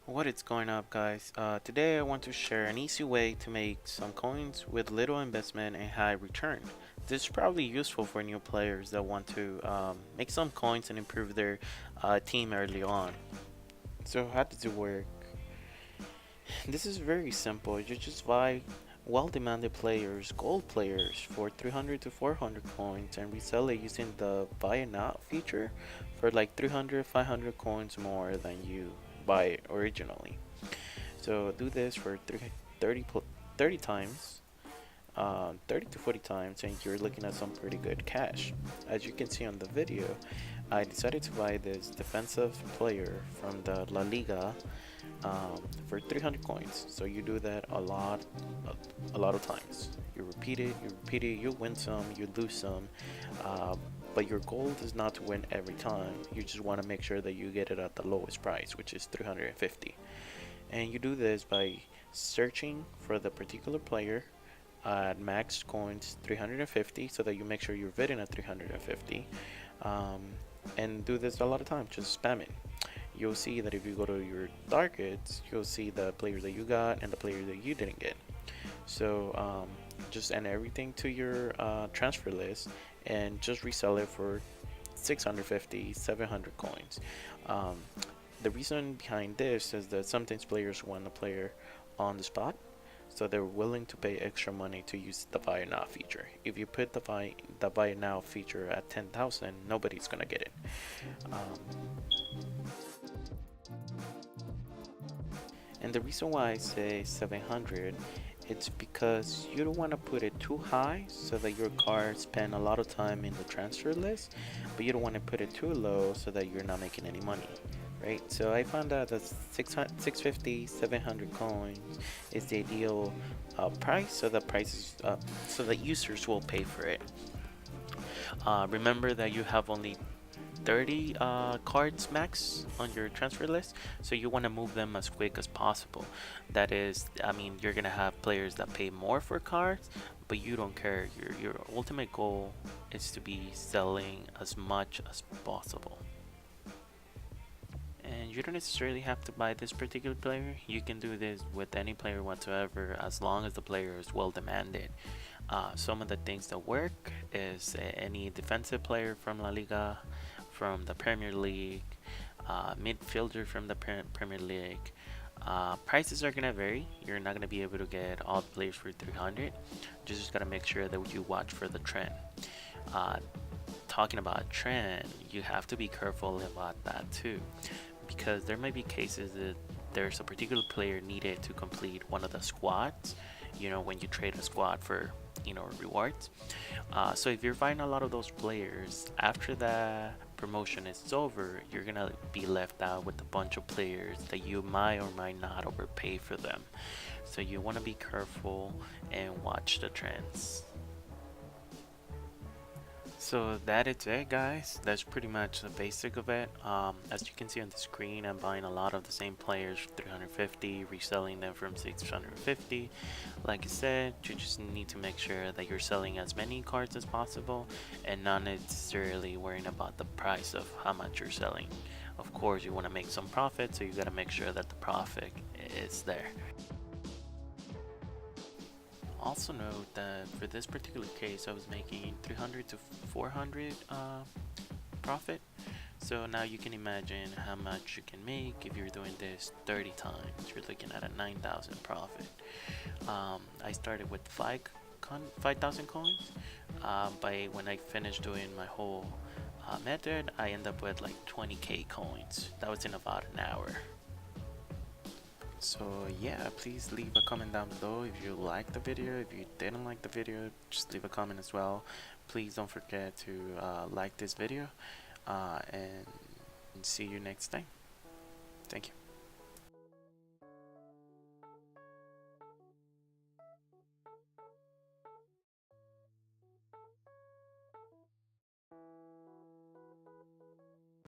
What is going up, guys? Today I want to share an easy way to make some coins with little investment and high return. This is probably useful for new players that want to make some coins and improve their team early on. So how does it work? This is very simple. You just buy well-demanded players, gold players for 300 to 400 coins and resell it using the buy it now feature for like 300, 500 coins more than you buy it originally. So do this for 30 times, 30 to 40 times, and you're looking at some pretty good cash. As you can see on the video, I decided to buy this defensive player from the La Liga for 300 coins. So you do that a lot of times. You repeat it, you win some, you lose some. Uh, but your goal is not to win every time. You just want to make sure that you get it at the lowest price, which is 350. And you do this by searching for the particular player at max coins 350 so that you make sure you're bidding at 350. um, and do this a lot of times, just spam it. You'll see that if you go to your targets, you'll see the players that you got and the players that you didn't get. So just add everything to your transfer list and just resell it for 650, 700 coins. um, the reason behind this is that sometimes players want a player on the spot, so they're willing to pay extra money to use the buy it now feature. If you put the buy it now feature at 10,000, nobody's gonna get it. And the reason why I say 700, it's because you don't want to put it too high so that your card spend a lot of time in the transfer list, but you don't want to put it too low so that you're not making any money, right? So I found out that 650, 700 coins is the ideal price, so the prices, so that users will pay for it. Remember that you have only 30 cards max on your transfer list, so you want to move them as quick as possible. That is, I mean, you're gonna have players that pay more for cards, but you don't care. Your ultimate goal is to be selling as much as possible. And you don't necessarily have to buy this particular player. You can do this with any player whatsoever, as long as the player is well demanded. Some of the things that work is any defensive player from La Liga, from the Premier League, midfielder from the Premier League. Prices are gonna vary. You're not gonna be able to get all the players for 300. You just gotta make sure that you watch for the trend. Uh, Talking about trend, you have to be careful about that too, because there might be cases that there's a particular player needed to complete one of the squads, when you trade a squad for rewards. So if you're finding a lot of those players after the promotion is over, you're gonna be left out with a bunch of players that you might or might not overpay for them. So you want to be careful and watch the trends. So that is it, guys. That's pretty much the basic of it. As you can see on the screen, I'm buying a lot of the same players for 350, reselling them from 650. Like I said, you just need to make sure that you're selling as many cards as possible and not necessarily worrying about the price of how much you're selling. Of course, you want to make some profit, so you got to make sure that the profit is there. Also note that for this particular case, I was making 300 to 400 profit. So now you can imagine how much you can make if you're doing this 30 times. You're looking at a 9,000 profit. I started with 5,000 coins. By when I finished doing my whole method, I end up with like 20k coins. That was in about an hour. So yeah, please leave a comment down below if you liked the video. If you didn't like the video, just leave a comment as well. Please don't forget to like this video, and see you next time. Thank you.